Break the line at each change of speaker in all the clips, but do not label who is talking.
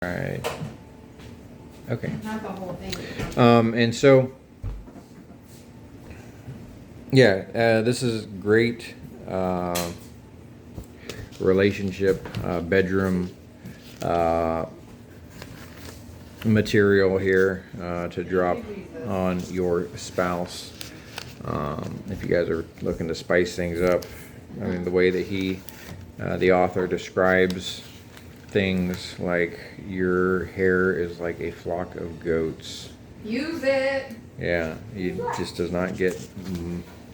Right. Okay.
Not the whole thing.
And so, yeah, this is great relationship, bedroom material here to drop on your spouse. If you guys are looking to spice things up, I mean, the way that the author describes things like your hair is like a flock of goats.
Use it.
Yeah, it just does not get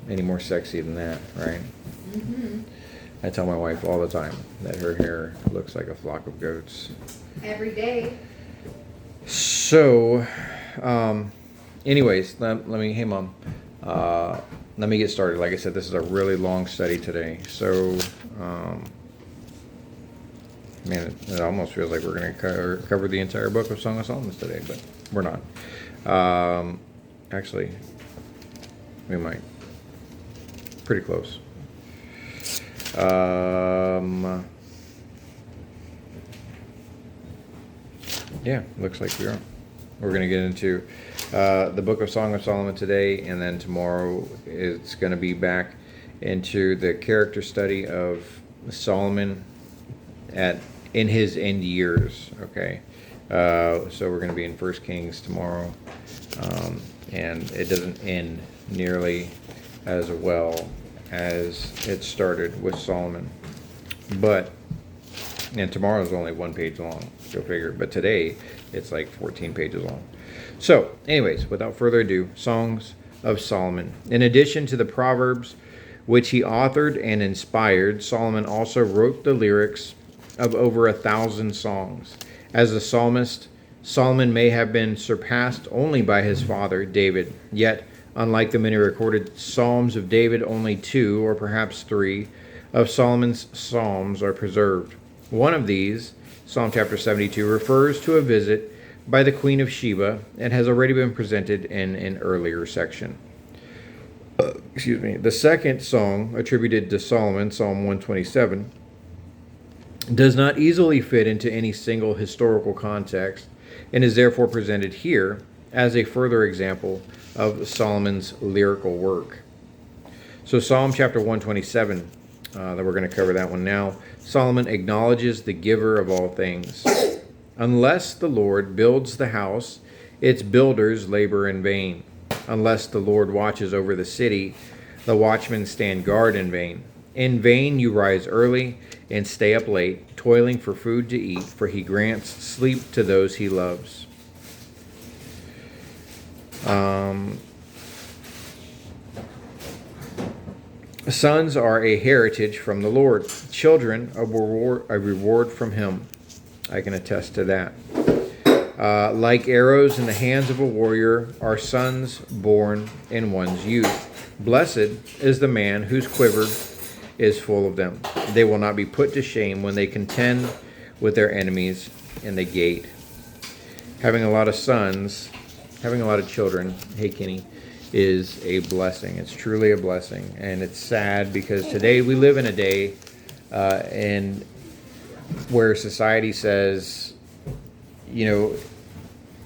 any more sexy than that, right?
Mm-hmm.
I tell my wife all the time that her hair looks like a flock of goats.
Every day.
So, anyways, let me, hey mom, let me get started. Like I said, this is a really long study today. So, man, it almost feels like we're going to cover the entire book of Song of Solomon today, but we're not. Actually, we might. Pretty close. Yeah, looks like we are. We're going to get into the book of Song of Solomon today, and then tomorrow it's going to be back into the character study of Solomon in his end years. Okay, so we're going to be in 1 Kings tomorrow, and it doesn't end nearly as well as it started with Solomon, and tomorrow's only 1 page long, go figure. But today it's like 14 pages long. So, anyways, without further ado, Songs of Solomon. In addition to the Proverbs, which he authored and inspired, Solomon also wrote the lyrics of over 1,000 songs. As a psalmist, Solomon may have been surpassed only by his father, David. Yet, unlike the many recorded Psalms of David, only 2 or perhaps 3 of Solomon's Psalms are preserved. One of these, Psalm chapter 72, refers to a visit by the Queen of Sheba and has already been presented in an earlier section. The second song attributed to Solomon, Psalm 127, does not easily fit into any single historical context and is therefore presented here as a further example of Solomon's lyrical work. So Psalm chapter 127, that we're going to cover that one now. Solomon acknowledges the giver of all things. Unless the Lord builds the house, its builders labor in vain. Unless the Lord watches over the city, the watchmen stand guard in vain. In vain you rise early and stay up late, toiling for food to eat, for he grants sleep to those he loves. Sons are a heritage from the Lord, children a reward from him. I can attest to that. Like arrows in the hands of a warrior are sons born in one's youth. Blessed is the man whose quiver is full of them. They will not be put to shame when they contend with their enemies in the gate. Having a lot of sons, having a lot of children, hey Kenny, is a blessing. It's truly a blessing. And it's sad because today we live in a day and where society says,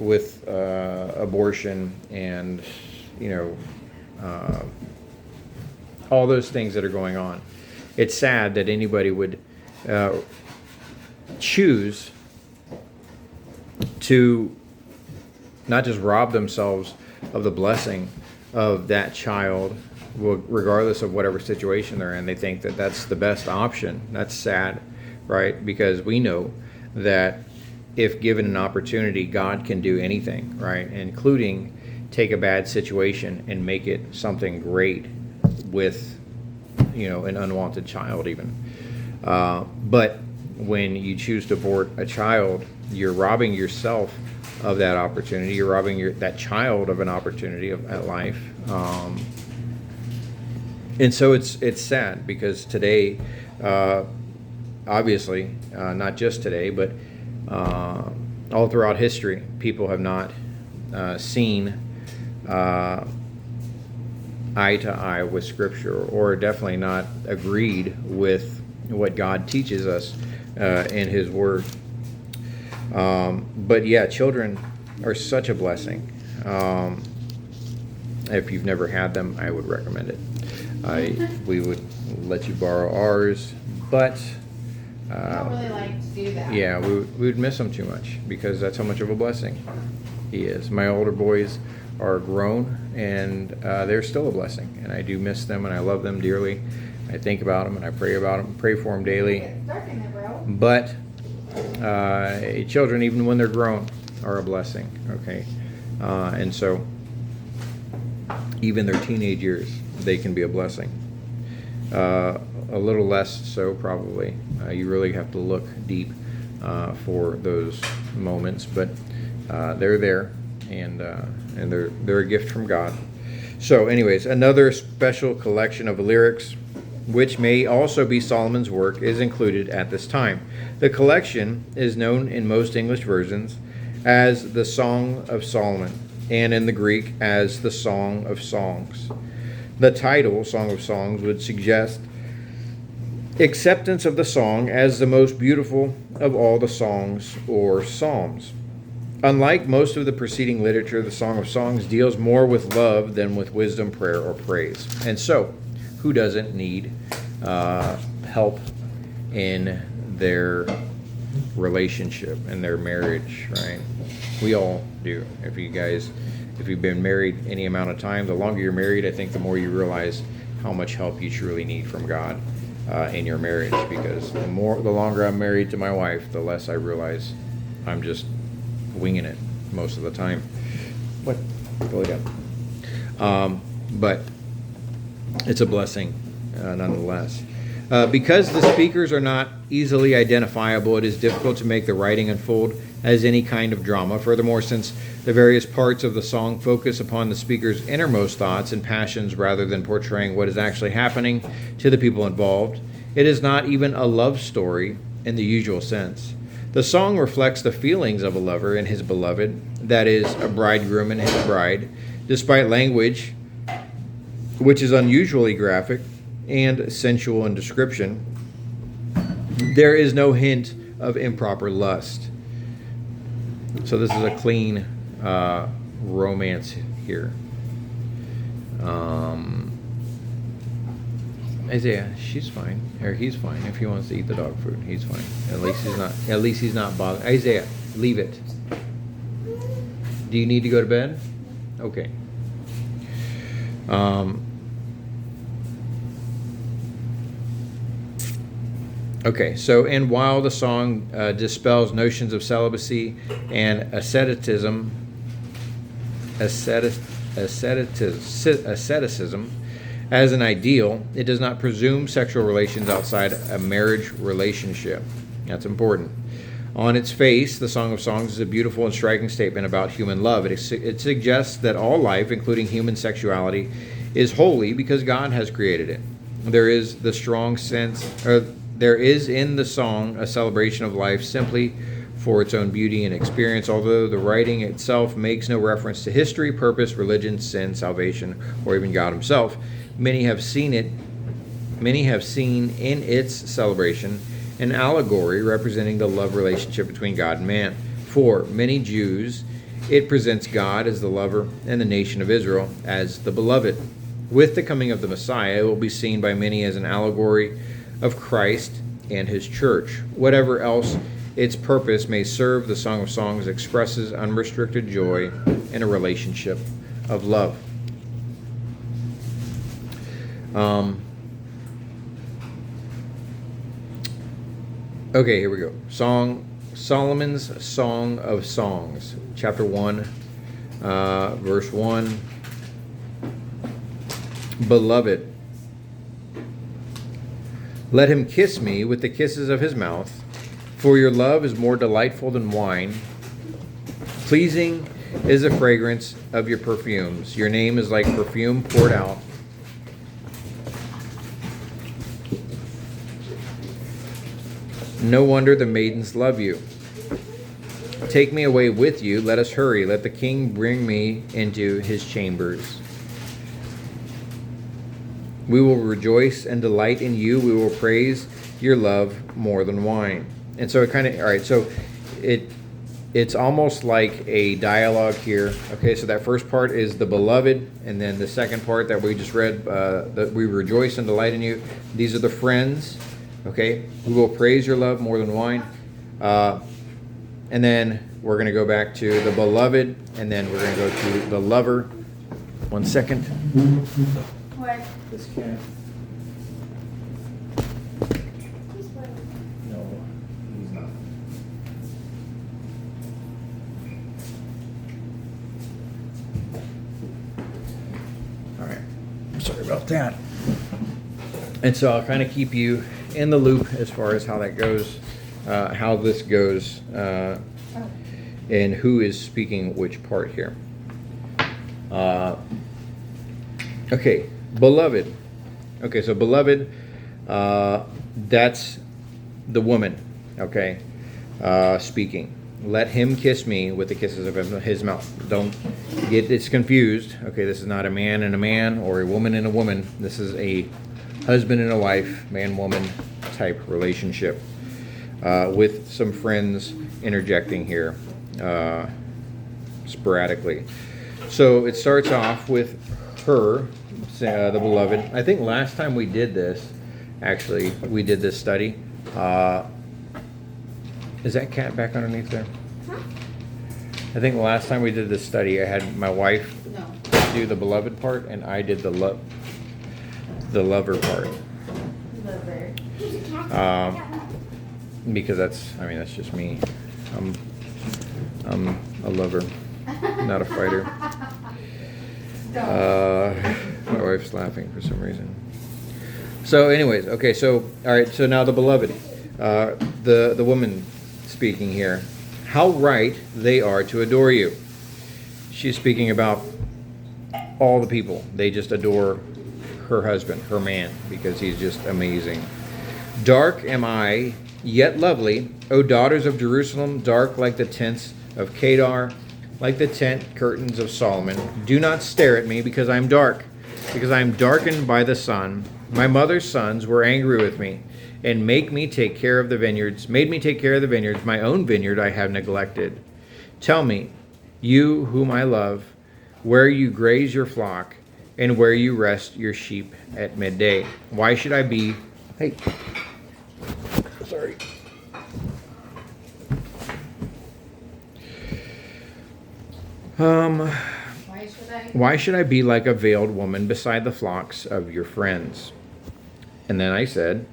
with abortion and, all those things that are going on, it's sad that anybody would choose to not just rob themselves of the blessing of that child, regardless of whatever situation they're in. They think that that's the best option. That's sad, right? Because we know that if given an opportunity, God can do anything, right? Including take a bad situation and make it something great with, an unwanted child even. But when you choose to abort a child, you're robbing yourself of that opportunity. You're robbing that child of an opportunity at life. And so it's sad because today, obviously, not just today, but all throughout history, people have not seen eye to eye with Scripture, or definitely not agreed with what God teaches us in His Word. But yeah, children are such a blessing. If you've never had them, I would recommend it. We would let you borrow ours, but
I don't really like to do that.
yeah, we would miss him too much because that's how much of a blessing he is. My older boys are grown, and they're still a blessing, and I do miss them, and I love them dearly. I think about them, and I pray about them, pray for them daily.
It's dark in there, bro.
But children, even when they're grown, are a blessing. Okay, and so even their teenage years, they can be a blessing. A little less so, probably. You really have to look deep for those moments, but they're there, and they're a gift from God. So, anyways, another special collection of lyrics, which may also be Solomon's work, is included at this time. The collection is known in most English versions as the Song of Solomon, and in the Greek as the Song of Songs. The title, Song of Songs, would suggest acceptance of the song as the most beautiful of all the songs or psalms. Unlike most of the preceding literature, the Song of Songs deals more with love than with wisdom, prayer, or praise. And so, who doesn't need help in their relationship and their marriage, right? We all do. If you've been married any amount of time, the longer you're married, I think the more you realize how much help you truly need from God in your marriage. Because the longer I'm married to my wife, the less I realize I'm just winging it most of the time. What? Go down. But it's a blessing nonetheless. Because the speakers are not easily identifiable, it is difficult to make the writing unfold as any kind of drama. Furthermore, since the various parts of the song focus upon the speaker's innermost thoughts and passions rather than portraying what is actually happening to the people involved, it is not even a love story in the usual sense. The song reflects the feelings of a lover and his beloved, that is, a bridegroom and his bride, despite language which is unusually graphic and sensual in description. There is no hint of improper lust. So this is a clean romance here. Isaiah, she's fine, or he's fine. If he wants to eat the dog food, he's fine. At least he's not bothered. Isaiah, leave it. Do you need to go to bed? Okay. Okay, so and while the song dispels notions of celibacy and asceticism as an ideal, it does not presume sexual relations outside a marriage relationship. That's important. On its face, the Song of Songs is a beautiful and striking statement about human love. It suggests that all life, including human sexuality, is holy because God has created it. There is in the song a celebration of life simply for its own beauty and experience, although the writing itself makes no reference to history, purpose, religion, sin, salvation, or even God himself. Many have seen in its celebration an allegory representing the love relationship between God and man. For many Jews, it presents God as the lover and the nation of Israel as the beloved. With the coming of the Messiah, it will be seen by many as an allegory of Christ and his church. Whatever else its purpose may serve, the Song of Songs expresses unrestricted joy in a relationship of love. Okay, here we go. Solomon's Song of Songs, chapter 1, verse 1. Beloved, let him kiss me with the kisses of his mouth, for your love is more delightful than wine. Pleasing is the fragrance of your perfumes. Your name is like perfume poured out. No wonder the maidens love you. Take me away with you. Let us hurry. Let the king bring me into his chambers. We will rejoice and delight in you. We will praise your love more than wine. And so it kind of, all right, so it's almost like a dialogue here. Okay, so that first part is the beloved, and then the second part that we just read, that we rejoice and delight in you. These are the friends. Okay, we will praise your love more than wine. And then we're going to go back to the beloved, and then we're going to go to the lover. 1 second.
What?
This cat. No, he's not. All right. Sorry about that. And so I'll kind of keep you in the loop as far as how that goes, how this goes, and who is speaking which part here. Okay, beloved. Okay, so beloved, that's the woman, okay, speaking. Let him kiss me with the kisses of his mouth. Don't get this confused. Okay, this is not a man and a man or a woman and a woman. This is a husband and a wife, man-woman type relationship, with some friends interjecting here sporadically. So it starts off with her, the beloved. I think last time we did this, actually, we did this study. Is that cat back underneath there?
Huh?
I think the last time we did this study, I had my wife
No.
do the beloved part, and I did the lover part.
Lover.
Because that's just me. I'm a lover, not a fighter. My wife's laughing for some reason. So anyways, okay, so all right, so now the beloved, the woman speaking here. How right they are to adore you. She's speaking about all the people. They just adore her husband, her man, because he's just amazing. Dark am I, yet lovely, O daughters of Jerusalem, dark like the tents of Kedar, like the tent curtains of Solomon. Do not stare at me, because I am dark, because I am darkened by the sun. My mother's sons were angry with me, and made me take care of the vineyards. My own vineyard I have neglected. Tell me, you whom I love, where you graze your flock, and where you rest your sheep at midday. Why should I be... Hey. Sorry. Why should I be like a veiled woman beside the flocks of your friends? And then I said,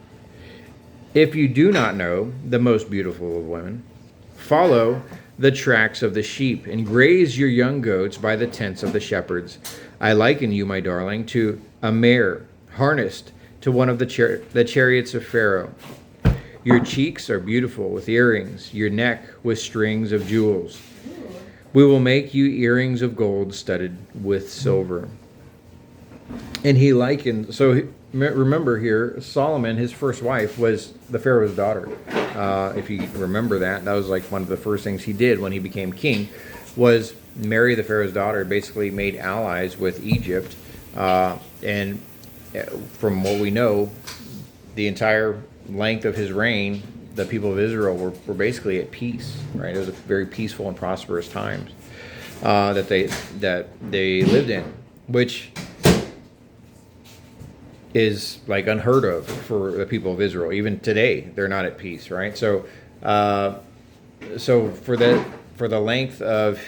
if you do not know the most beautiful of women, follow the tracks of the sheep and graze your young goats by the tents of the shepherds. I liken you, my darling, to a mare harnessed to one of the chariots of Pharaoh. Your cheeks are beautiful with earrings, your neck with strings of jewels. We will make you earrings of gold studded with silver. And he likened, so remember here, Solomon, his first wife, was the Pharaoh's daughter. If you remember that was like one of the first things he did when he became king, was marry the Pharaoh's daughter. Basically made allies with Egypt. And from what we know, the entire length of his reign, the people of Israel were basically at peace, right? It was a very peaceful and prosperous times that they lived in, which is like unheard of for the people of Israel. Even today, they're not at peace, right? So for the length of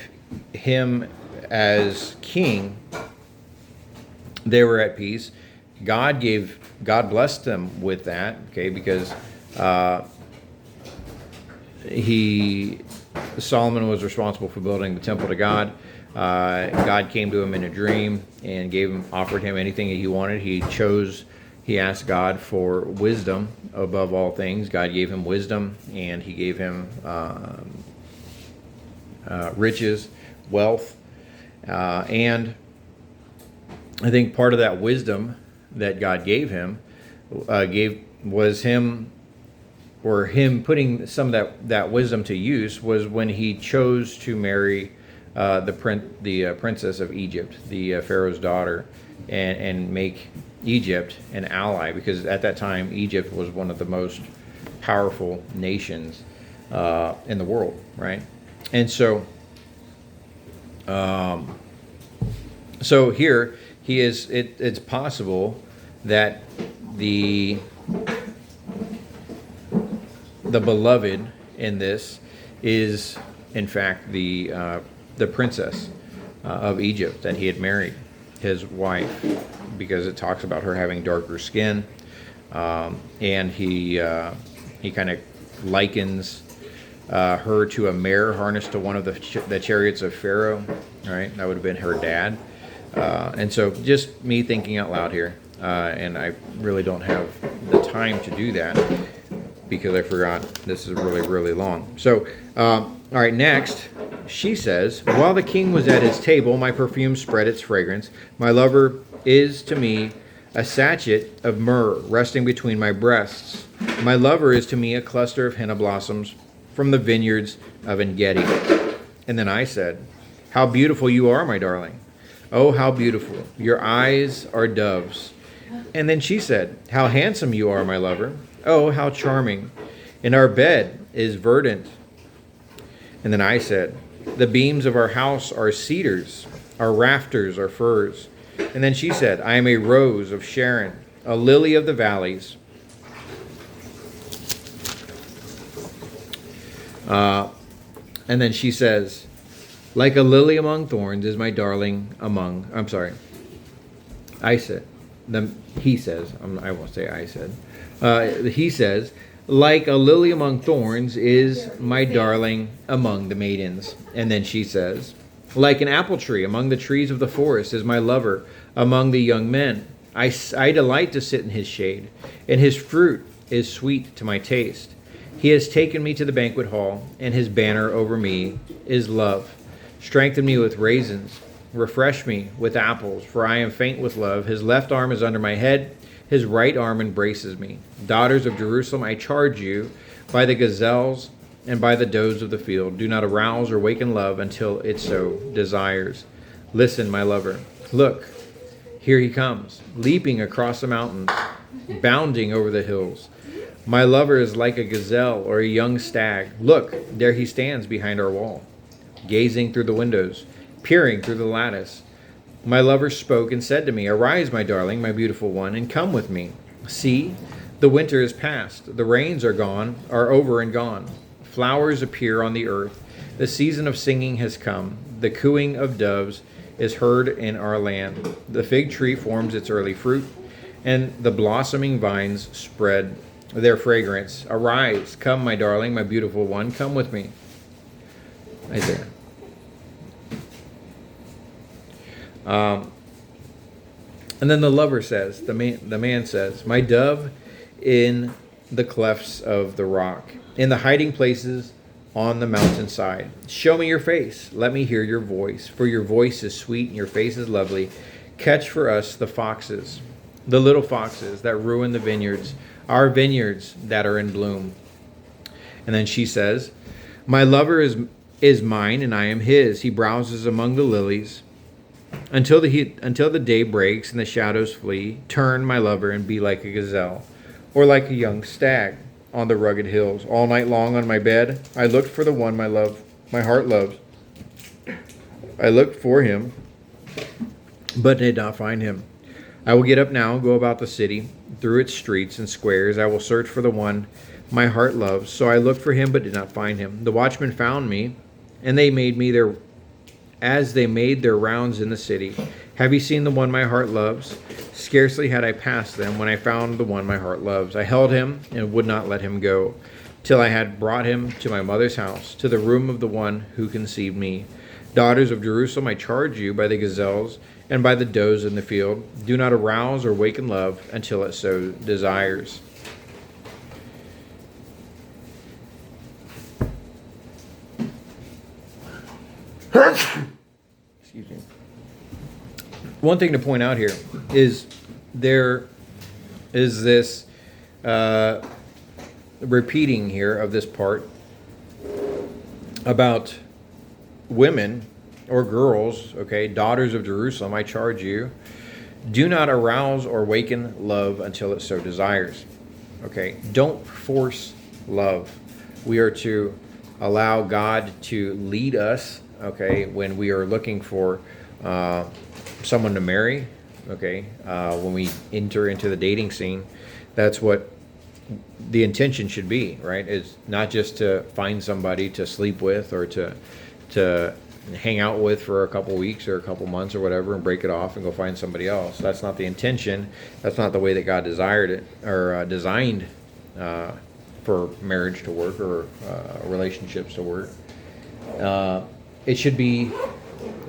him as king, they were at peace. God blessed them with that, okay, because Solomon was responsible for building the temple to God. God came to him in a dream and offered him anything that he wanted. He asked God for wisdom above all things. God gave him wisdom, and he gave him riches, wealth, and I think part of that wisdom that God gave him was him putting some of that wisdom to use was when he chose to marry the princess of Egypt, the Pharaoh's daughter, and make Egypt an ally, because at that time Egypt was one of the most powerful nations in the world, right? And so, so here he is. It's possible that the beloved in this is, in fact, the princess of Egypt that he had married, his wife, because it talks about her having darker skin, and he kind of likens her to a mare harnessed to one of the chariots of Pharaoh. Right, that would have been her dad. And so, just me thinking out loud here, and I really don't have the time to do that because I forgot this is really, really long. So, all right, next, she says, while the king was at his table, my perfume spread its fragrance. My lover is to me a sachet of myrrh resting between my breasts. My lover is to me a cluster of henna blossoms from the vineyards of En-gedi. And then I said, how beautiful you are, my darling. Oh, how beautiful. Your eyes are doves. And then she said, how handsome you are, my lover. Oh, how charming. And our bed is verdant. And then I said, the beams of our house are cedars. Our rafters are firs. And then she said, I am a rose of Sharon, a lily of the valleys. And then she says, like a lily among thorns is my darling among, I said, he says, I won't say I said, he says, like a lily among thorns is my darling among the maidens. And then she says, like an apple tree among the trees of the forest is my lover among the young men. I delight to sit in his shade, and his fruit is sweet to my taste. He has taken me to the banquet hall, and his banner over me is love. Strengthen me with raisins, refresh me with apples, for I am faint with love. His left arm is under my head, his right arm embraces me. Daughters of Jerusalem, I charge you, by the gazelles and by the does of the field, do not arouse or waken love until it so desires. Listen, my lover, look, here he comes, leaping across the mountains, bounding over the hills. My lover is like a gazelle or a young stag. Look, there he stands behind our wall, gazing through the windows, peering through the lattice. My lover spoke and said to me, arise, my darling, my beautiful one, and come with me. See, the winter is past, the rains are over and gone. Flowers appear on the earth. The season of singing has come. The cooing of doves is heard in our land. The fig tree forms its early fruit, and the blossoming vines spread their fragrance. Arise, come, my darling, my beautiful one, come with me. Isaiah. And then the lover says, the man says, my dove in the clefts of the rock, in the hiding places on the mountainside. Show me your face. Let me hear your voice, for your voice is sweet and your face is lovely. Catch for us the foxes, the little foxes that ruin the vineyards, our vineyards that are in bloom. And then she says, my lover is mine and I am his. He browses among the lilies. Until the day breaks and the shadows flee, turn, my lover, and be like a gazelle, or like a young stag on the rugged hills. All night long on my bed, I looked for the one my heart loves. I looked for him, but did not find him. I will get up now and go about the city, through its streets and squares. I will search for the one my heart loves. So I looked for him, but did not find him. The watchmen found me, and they made their rounds in the city. Have you seen the one my heart loves? Scarcely had I passed them when I found the one my heart loves. I held him and would not let him go, till I had brought him to my mother's house, to the room of the one who conceived me. Daughters of Jerusalem, I charge you by the gazelles and by the does in the field, do not arouse or waken love until it so desires. Excuse me. One thing to point out here is there is this repeating here of this part about women or girls, okay, daughters of Jerusalem, I charge you, do not arouse or waken love until it so desires. Okay, don't force love. We are to allow God to lead us, okay, when we are looking for someone to marry, okay, when we enter into the dating scene. That's what the intention should be, right? Is not just to find somebody to sleep with or to hang out with for a couple weeks or a couple months or whatever and break it off and go find somebody else. That's not the intention. That's not the way that God desired it or designed for marriage to work or relationships to work. It should be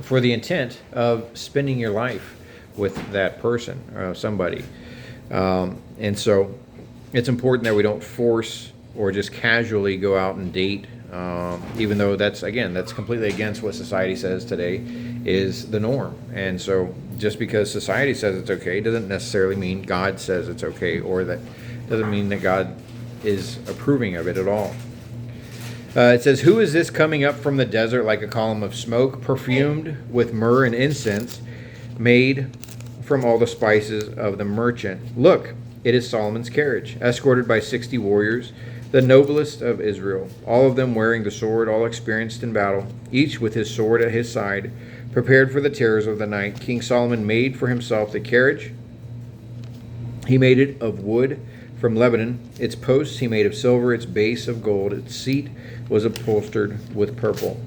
for the intent of spending your life with that person or somebody. And so it's important that we don't force or just casually go out and date, even though that's completely against what society says today is the norm. And so just because society says it's okay doesn't necessarily mean God says it's okay, or that doesn't mean that God is approving of it at all. It says, "Who is this coming up from the desert like a column of smoke, perfumed with myrrh and incense, made from all the spices of the merchant? Look, it is Solomon's carriage, escorted by 60 warriors, the noblest of Israel, all of them wearing the sword, all experienced in battle, each with his sword at his side, prepared for the terrors of the night. King Solomon made for himself the carriage. He made it of wood from Lebanon. Its posts he made of silver, its base of gold, its seat was upholstered with purple,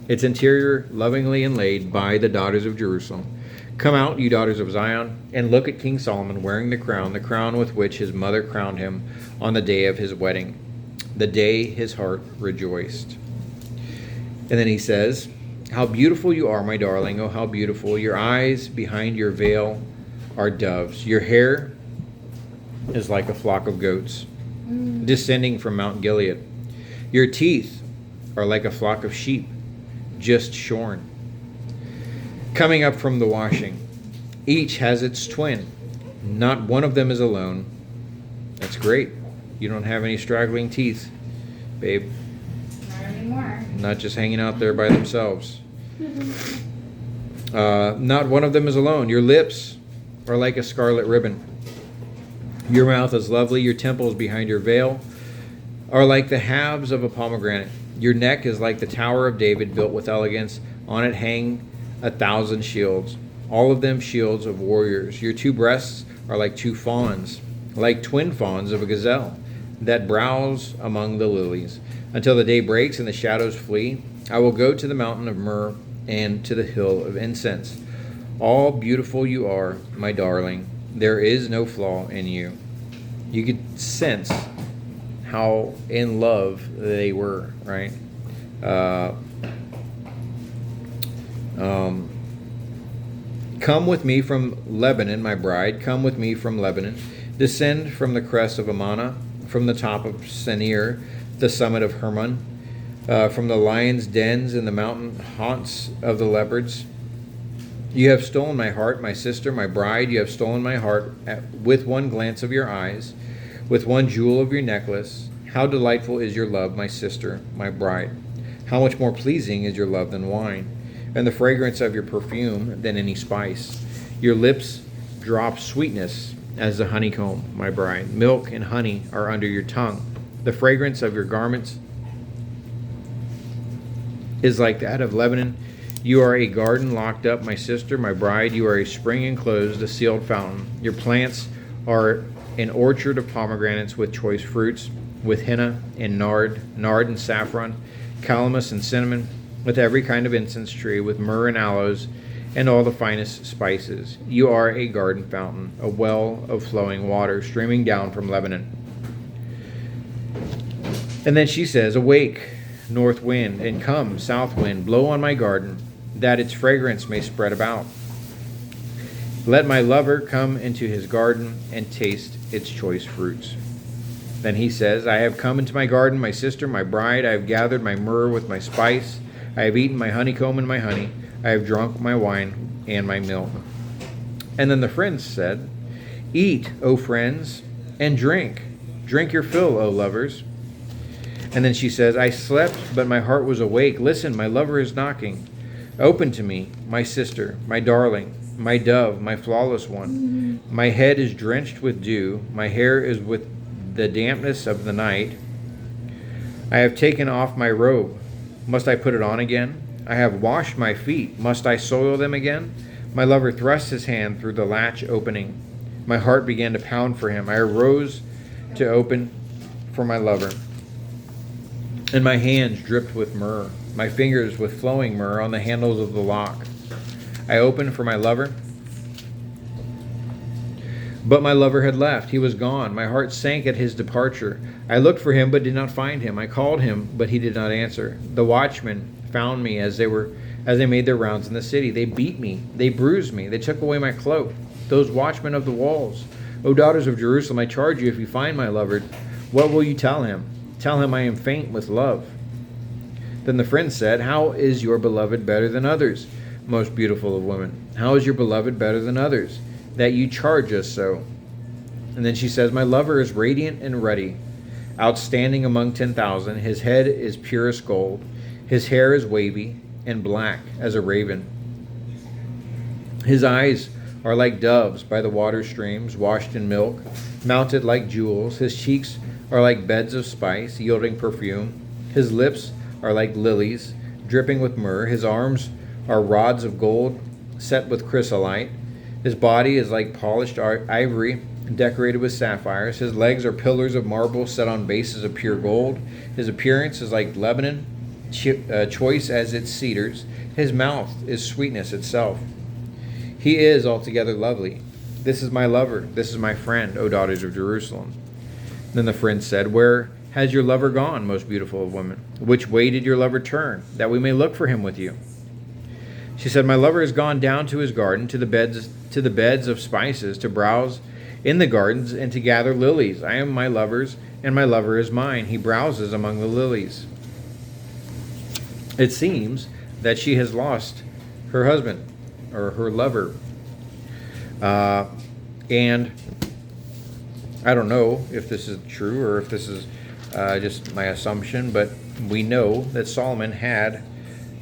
its interior lovingly inlaid by the daughters of Jerusalem. Come out, you daughters of Zion, and look at King Solomon wearing the crown with which his mother crowned him on the day of his wedding, the day his heart rejoiced." And then he says, "How beautiful you are, my darling, oh how beautiful. Your eyes behind your veil are doves. Your hair is like a flock of goats descending from Mount Gilead. Your teeth are like a flock of sheep just shorn, coming up from the washing. Each has its twin. Not one of them is alone." That's great. You don't have any straggling teeth, babe.
Not anymore.
Not just hanging out there by themselves. Not one of them is alone. Your lips are like a scarlet ribbon. Your mouth is lovely. Your temples behind your veil are like the halves of a pomegranate. Your neck is like the Tower of David, built with elegance. On it hang 1,000 shields, all of them shields of warriors. Your two breasts are like two fawns, like twin fawns of a gazelle that browse among the lilies. Until the day breaks and the shadows flee, I will go to the mountain of myrrh and to the hill of incense. All beautiful you are, my darling. There is no flaw in you." You could sense how in love they were, right? "Come with me from Lebanon, my bride. Come with me from Lebanon. Descend from the crest of Amana, from the top of Senir, the summit of Hermon, from the lions' dens and the mountain haunts of the leopards. You have stolen my heart, my sister, my bride. You have stolen my heart with one glance of your eyes, with one jewel of your necklace. How delightful is your love, my sister, my bride. How much more pleasing is your love than wine, and the fragrance of your perfume than any spice. Your lips drop sweetness as the honeycomb, my bride. Milk and honey are under your tongue. The fragrance of your garments is like that of Lebanon. You are a garden locked up, my sister, my bride. You are a spring enclosed, a sealed fountain. Your plants are an orchard of pomegranates with choice fruits, with henna and nard and saffron, calamus and cinnamon, with every kind of incense tree, with myrrh and aloes, and all the finest spices. You are a garden fountain, a well of flowing water streaming down from Lebanon." And then she says, "Awake, north wind, and come, south wind, blow on my garden, that its fragrance may spread about. Let my lover come into his garden and taste its choice fruits." Then he says, "I have come into my garden, my sister, my bride. I have gathered my myrrh with my spice. I have eaten my honeycomb and my honey. I have drunk my wine and my milk." And then the friends said, "Eat, O friends, and drink. Drink your fill, O lovers." And then she says, "I slept, but my heart was awake. Listen, my lover is knocking. Open to me, my sister, my darling, my dove, my flawless one. My head is drenched with dew. My hair is with the dampness of the night. I have taken off my robe. Must I put it on again? I have washed my feet. Must I soil them again? My lover thrust his hand through the latch opening. My heart began to pound for him. I arose to open for my lover, and my hands dripped with myrrh, my fingers with flowing myrrh on the handles of the lock. I opened for my lover, but my lover had left. He was gone. My heart sank at his departure. I looked for him, but did not find him. I called him, but he did not answer. The watchmen found me as they made their rounds in the city. They beat me. They bruised me. They took away my cloak. Those watchmen of the walls. O daughters of Jerusalem, I charge you, if you find my lover, what will you tell him? Tell him I am faint with love. Then the friend said, how is your beloved better than others, most beautiful of women? How is your beloved better than others, that you charge us so? And then she says, my lover is radiant and ruddy, outstanding among 10,000. His head is purest gold. His hair is wavy and black as a raven. His eyes are like doves by the water streams, washed in milk, mounted like jewels. His cheeks are like beds of spice, yielding perfume. His lips are like lilies, dripping with myrrh. His arms are rods of gold, set with chrysolite. His body is like polished ivory, decorated with sapphires. His legs are pillars of marble set on bases of pure gold. His appearance is like Lebanon, choice as its cedars. His mouth is sweetness itself. He is altogether lovely. This is my lover. This is my friend, O daughters of Jerusalem. Then the friend said, where has your lover gone, most beautiful of women? Which way did your lover turn, that we may look for him with you? She said, my lover has gone down to his garden, to the beds of spices, to browse in the gardens, and to gather lilies. I am my lover's, and my lover is mine. He browses among the lilies. It seems that she has lost her husband, or her lover. And I don't know if this is true or if this is just my assumption, but we know that Solomon had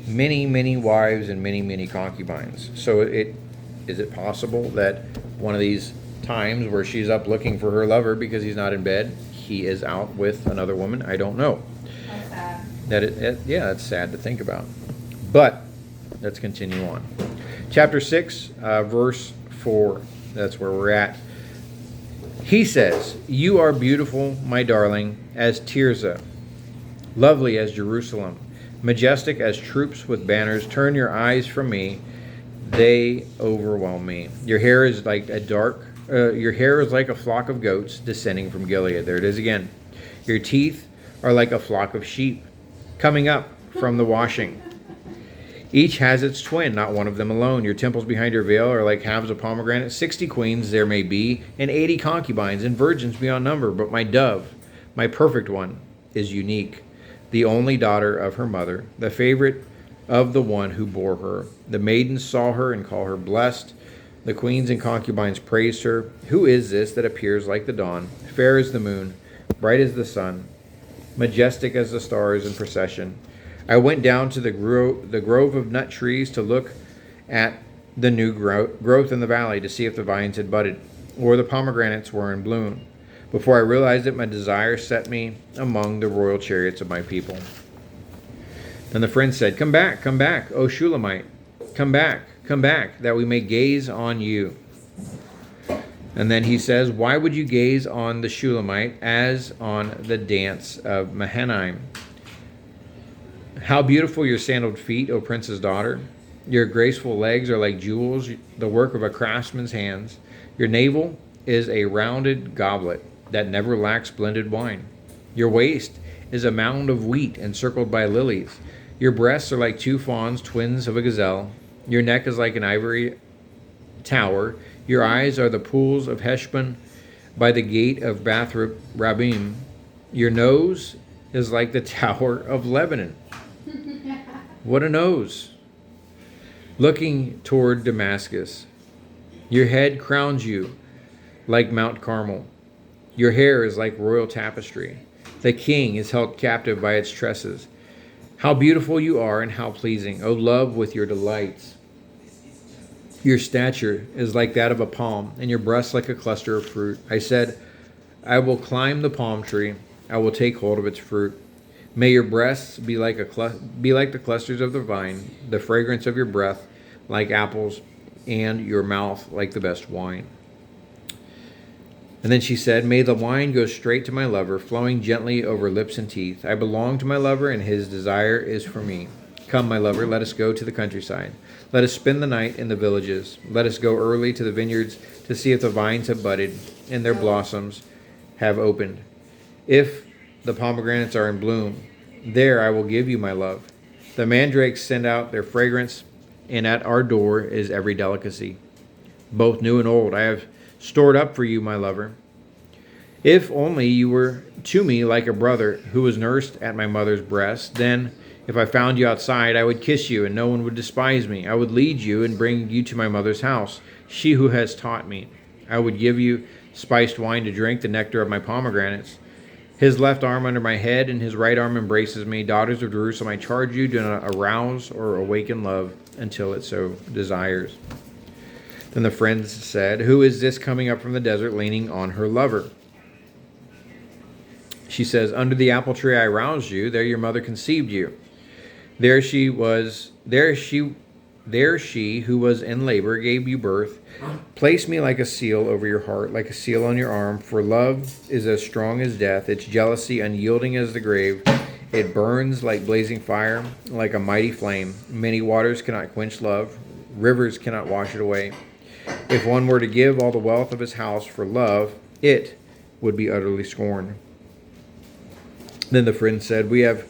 many, many wives and many, many concubines. So is it possible that one of these times where she's up looking for her lover because he's not in bed, he is out with another woman? I don't know.
That's sad.
Yeah, it's sad to think about. But let's continue on. Chapter 6, verse 4. That's where we're at. He says, you are beautiful, my darling, as Tirzah, lovely as Jerusalem, majestic as troops with banners. Turn your eyes from me, they overwhelm me. Your hair is like a flock of goats descending from Gilead. There it is again. Your teeth are like a flock of sheep coming up from the washing. Each has its twin, not one of them alone. Your temples behind your veil are like halves of pomegranate. 60 queens there may be, and 80 concubines, and virgins beyond number. But my dove, my perfect one, is unique, the only daughter of her mother, the favorite of the one who bore her. The maidens saw her and call her blessed. The queens and concubines praised her. Who is this that appears like the dawn, fair as the moon, bright as the sun, majestic as the stars in procession? I went down to the grove of nut trees to look at the new growth in the valley, to see if the vines had budded or the pomegranates were in bloom. Before I realized it, my desire set me among the royal chariots of my people. Then the friend said, come back, O Shulamite. Come back, that we may gaze on you. And then he says, why would you gaze on the Shulamite as on the dance of Mahanaim? How beautiful your sandaled feet, O prince's daughter. Your graceful legs are like jewels, the work of a craftsman's hands. Your navel is a rounded goblet that never lacks blended wine. Your waist is a mound of wheat encircled by lilies. Your breasts are like two fawns, twins of a gazelle. Your neck is like an ivory tower. Your eyes are the pools of Heshbon by the gate of Bath Rabbim. Your nose is like the tower of Lebanon. What a nose! Looking toward Damascus. Your head crowns you like Mount Carmel. Your hair is like royal tapestry. The king is held captive by its tresses. How beautiful you are and how pleasing, O love, with your delights. Your stature is like that of a palm, and your breasts like a cluster of fruit. I said, I will climb the palm tree. I will take hold of its fruit. May your breasts be like be like the clusters of the vine, the fragrance of your breath like apples, and your mouth like the best wine. And then she said, may the wine go straight to my lover, flowing gently over lips and teeth. I belong to my lover, and his desire is for me. Come, my lover, let us go to the countryside. Let us spend the night in the villages. Let us go early to the vineyards to see if the vines have budded and their blossoms have opened. If the pomegranates are in bloom, there I will give you my love. The mandrakes send out their fragrance, and at our door is every delicacy, both new and old. I have stored up for you, my lover. If only you were to me like a brother who was nursed at my mother's breast, then if I found you outside, I would kiss you, and no one would despise me. I would lead you and bring you to my mother's house, she who has taught me. I would give you spiced wine to drink, the nectar of my pomegranates. His left arm under my head, and his right arm embraces me. Daughters of Jerusalem, I charge you, do not arouse or awaken love until it so desires. Then the friends said, who is this coming up from the desert leaning on her lover? She says, under the apple tree I roused you, there your mother conceived you. There she who was in labor gave you birth. Place me like a seal over your heart, like a seal on your arm, for love is as strong as death, its jealousy unyielding as the grave. It burns like blazing fire, like a mighty flame. Many waters cannot quench love, rivers cannot wash it away. If one were to give all the wealth of his house for love, it would be utterly scorned. Then the friend said, we have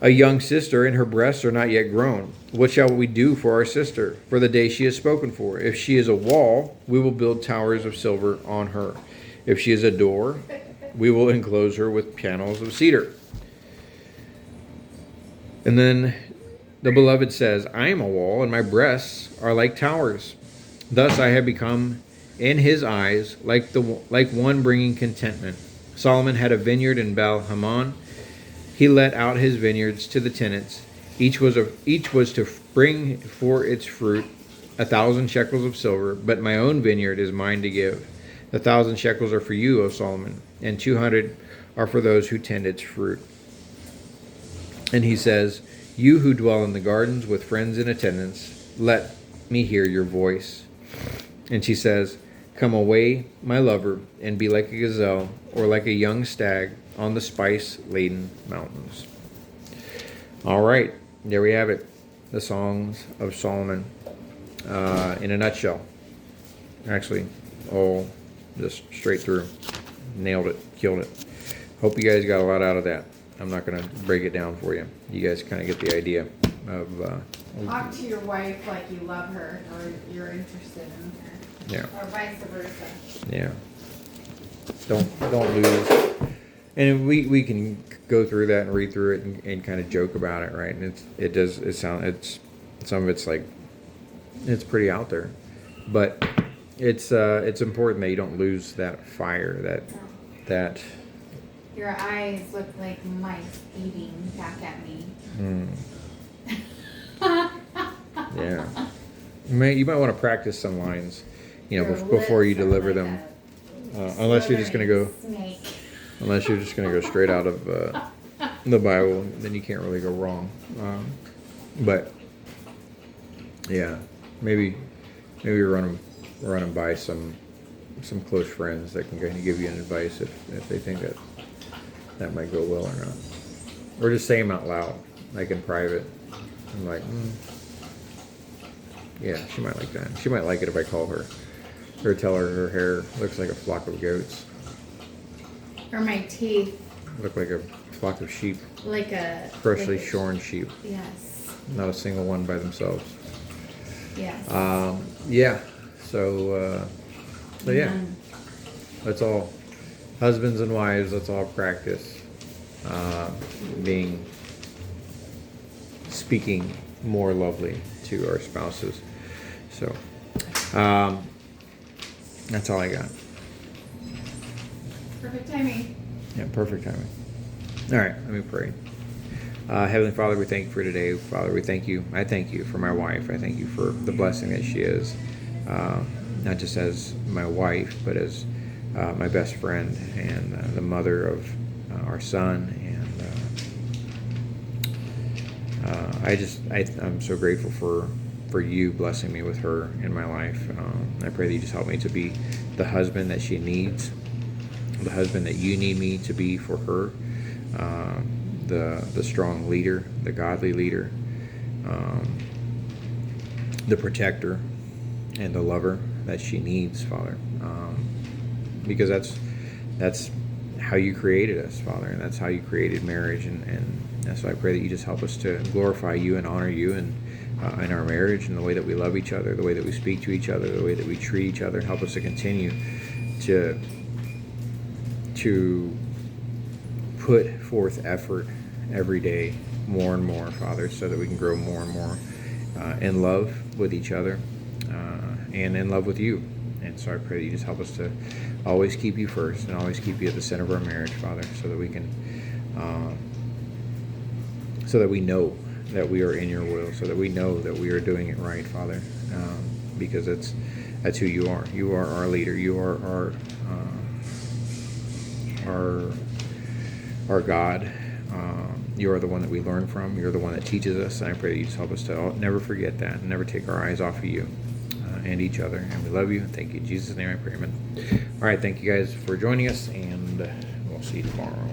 a young sister, and her breasts are not yet grown. What shall we do for our sister, for the day she is spoken for? If she is a wall, we will build towers of silver on her. If she is a door, we will enclose her with panels of cedar. And then the beloved says, I am a wall, and my breasts are like towers. Thus I have become in his eyes like one bringing contentment. Solomon had a vineyard in Baal-Hamon. He let out his vineyards to the tenants. Each was to bring for its fruit 1,000 shekels of silver, but my own vineyard is mine to give. 1,000 shekels are for you, O Solomon, and 200 are for those who tend its fruit. And he says, you who dwell in the gardens with friends in attendance, let me hear your voice. And she says, come away, my lover, and be like a gazelle or like a young stag on the spice-laden mountains. All right, there we have it. The Songs of Solomon in a nutshell. Actually, all just straight through. Nailed it, killed it. Hope you guys got a lot out of that. I'm not going to break it down for you. You guys kind of get the idea of...
Talk to your wife like you love her or you're interested in her.
Yeah.
Or vice versa.
Yeah. Don't lose. And we can go through that and read through it and kind of joke about it, right? And some of it's like it's pretty out there, but it's important that you don't lose that fire, that
Your eyes look like mice eating back at me.
Yeah. You might want to practice some lines, before you deliver them. Unless you're just going to go straight out of the Bible, then you can't really go wrong. But yeah, maybe run them by some close friends that can kind of give you an advice if they think that might go well or not, or just say them out loud, like in private. I'm like, yeah, she might like that. She might like it if I call her or tell her hair looks like a flock of goats.
Or my teeth.
Look like a flock of sheep.
Like a...
Freshly shorn sheep.
Yes.
Not a single one by themselves.
Yes.
Yeah. So yeah. That's all. Husbands and wives, let's all practice speaking more lovely to our spouses. So that's all I got.
Perfect timing.
Yeah, perfect timing. All right, let me pray. Heavenly Father, we thank you for today. Father, we thank you. I thank you for my wife. I thank you for the blessing that she is, not just as my wife, but as my best friend and the mother of our son, I'm so grateful for you blessing me with her in my life. I pray that you just help me to be the husband that she needs, the husband that you need me to be for her, the strong leader, the godly leader, the protector, and the lover that she needs, Father. Because that's how you created us, Father, and that's how you created marriage, and so I pray that you just help us to glorify you and honor you in our marriage, and the way that we love each other, the way that we speak to each other, the way that we treat each other. Help us to continue to put forth effort every day, more and more, Father, so that we can grow more and more in love with each other and in love with you. And so I pray that you just help us to always keep you first and always keep you at the center of our marriage, Father, so that we can, so that we know that we are in your will, so that we know that we are doing it right, Father, because that's who you are. You are our leader. You are our God. You are the one that we learn from. You're the one that teaches us, and I pray that you just help us to never forget that and never take our eyes off of you and each other. And we love you. Thank you. In Jesus' name I pray, amen. All right, thank you guys for joining us, and we'll see you tomorrow.